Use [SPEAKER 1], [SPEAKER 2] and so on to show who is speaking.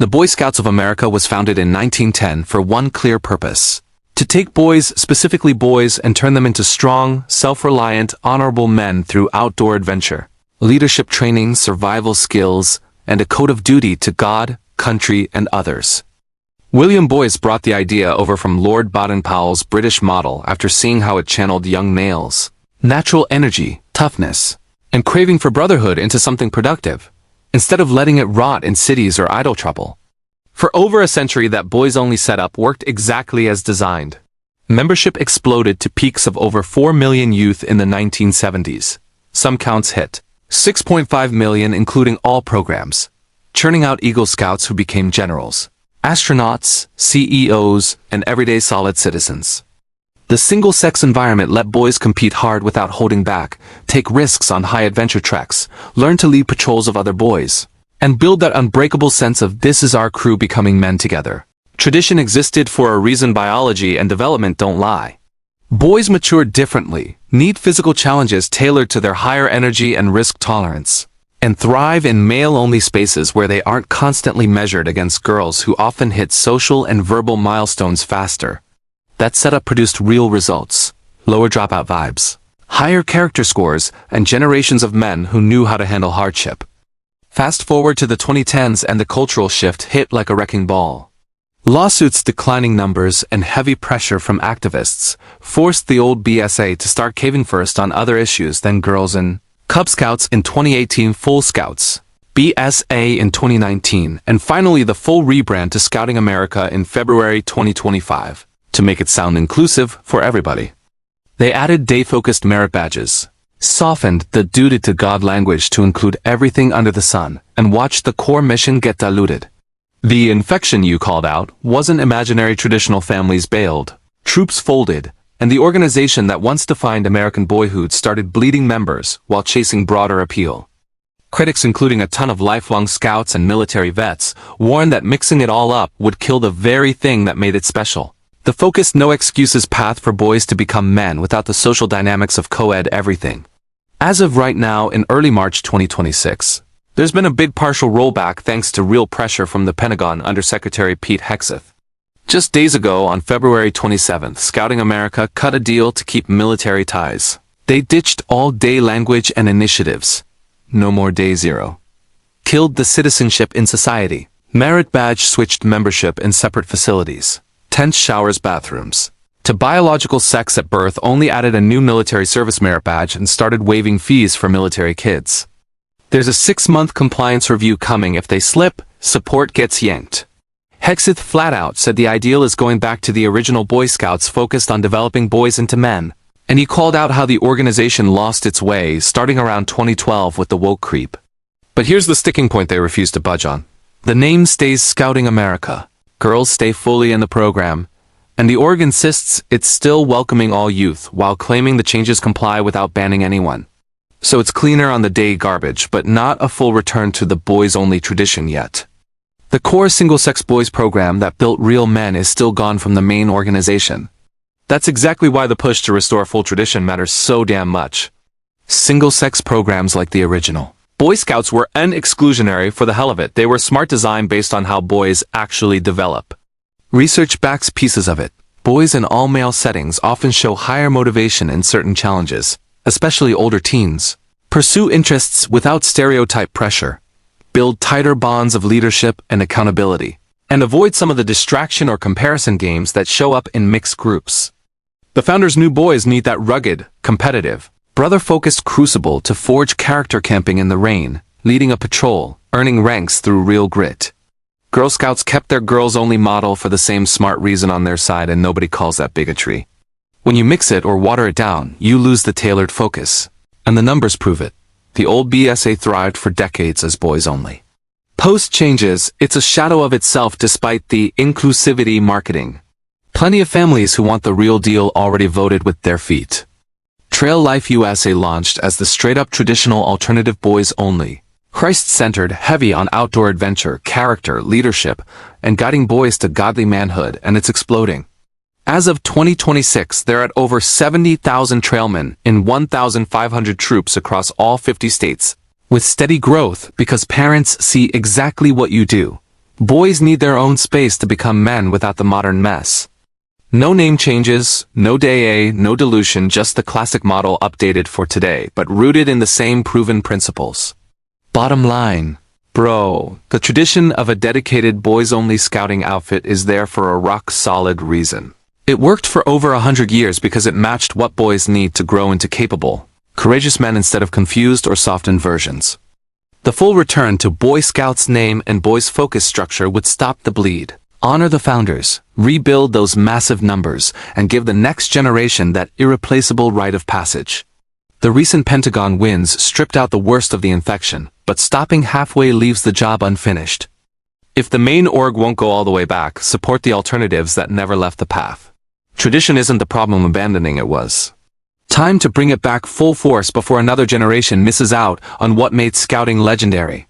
[SPEAKER 1] The Boy Scouts of America was founded in 1910 for one clear purpose: to take boys, specifically boys, and turn them into strong, self-reliant, honorable men through outdoor adventure, leadership training, survival skills, and a code of duty to God, country, and others. William Boyce brought the idea over from Lord Baden-Powell's British model after seeing how it channeled young males' natural energy, toughness, and craving for brotherhood into something productive, instead of letting it rot in cities or idle trouble. For over a century, that boys-only setup worked exactly as designed. Membership exploded to peaks of over 4 million youth in the 1970s. Some counts hit 6.5 million, including all programs, churning out Eagle Scouts who became generals, astronauts, CEOs, and everyday solid citizens. The single-sex environment let boys compete hard without holding back, take risks on high-adventure treks, learn to lead patrols of other boys, and build that unbreakable sense of "this is our crew becoming men together." Tradition existed for a reason. Biology and development don't lie. Boys mature differently, need physical challenges tailored to their higher energy and risk tolerance, and thrive in male-only spaces where they aren't constantly measured against girls who often hit social and verbal milestones faster. That setup produced real results: lower dropout vibes, higher character scores, and generations of men who knew how to handle hardship. Fast forward to the 2010s and the cultural shift hit like a wrecking ball. Lawsuits, declining numbers, and heavy pressure from activists forced the old BSA to start caving first on other issues than girls and Cub Scouts in 2018, Full Scouts, BSA in 2019, and finally the full rebrand to Scouting America in February 2025, to make it sound inclusive for everybody. They added day-focused merit badges, softened the duty to God language to include everything under the sun, and watched the core mission get diluted. The infection you called out wasn't imaginary. Traditional families bailed, troops folded, and the organization that once defined American boyhood started bleeding members while chasing broader appeal. Critics, including a ton of lifelong scouts and military vets, warned that mixing it all up would kill the very thing that made it special: the focused, no excuses path for boys to become men without the social dynamics of co-ed everything. As of right now, in early March 2026, there's been a big partial rollback thanks to real pressure from the Pentagon under Secretary Pete Hegseth. Just days ago, on February 27th, Scouting America cut a deal to keep military ties. They ditched all-day language and initiatives. No more day zero. Killed the citizenship in society. Merit badge switched membership in separate facilities. Tent showers, bathrooms. To biological sex at birth, only added a new military service merit badge and started waiving fees for military kids. There's a 6-month compliance review coming. If they slip, support gets yanked. Hegseth flat out said the ideal is going back to the original Boy Scouts focused on developing boys into men, and he called out how the organization lost its way starting around 2012 with the woke creep. But here's the sticking point they refuse to budge on. The name stays Scouting America. Girls stay fully in the program, and the org insists it's still welcoming all youth while claiming the changes comply without banning anyone. So it's cleaner on the day garbage, but not a full return to the boys-only tradition yet. The core single-sex boys program that built real men is still gone from the main organization. That's exactly why the push to restore full tradition matters so damn much. Single-sex programs like the original Boy Scouts were exclusionary for the hell of it. They were smart design based on how boys actually develop. Research backs pieces of it. Boys in all-male settings often show higher motivation in certain challenges, especially older teens. Pursue interests without stereotype pressure. Build tighter bonds of leadership and accountability. And avoid some of the distraction or comparison games that show up in mixed groups. The founders knew boys need that rugged, competitive, brother-focused crucible to forge character, camping in the rain, leading a patrol, earning ranks through real grit. Girl Scouts kept their girls-only model for the same smart reason on their side, and nobody calls that bigotry. When you mix it or water it down, you lose the tailored focus. And the numbers prove it. The old BSA thrived for decades as boys only. Post changes, it's a shadow of itself despite the inclusivity marketing. Plenty of families who want the real deal already voted with their feet. Trail Life USA launched as the straight-up traditional alternative boys only, Christ-centered, heavy on outdoor adventure, character, leadership, and guiding boys to godly manhood, and it's exploding. As of 2026, there are at over 70,000 trailmen in 1,500 troops across all 50 states, with steady growth because parents see exactly what you do. Boys need their own space to become men without the modern mess. No name changes, no day A, no dilution, just the classic model updated for today, but rooted in the same proven principles. Bottom line. Bro, the tradition of a dedicated boys-only scouting outfit is there for a rock-solid reason. It worked for over 100 years because it matched what boys need to grow into capable, courageous men instead of confused or softened versions. The full return to Boy Scouts name and boys focus structure would stop the bleed. Honor the founders, rebuild those massive numbers, and give the next generation that irreplaceable rite of passage. The recent Pentagon wins stripped out the worst of the infection, but stopping halfway leaves the job unfinished. If the main org won't go all the way back, support the alternatives that never left the path. Tradition isn't the problem, abandoning it was. Time to bring it back full force before another generation misses out on what made scouting legendary.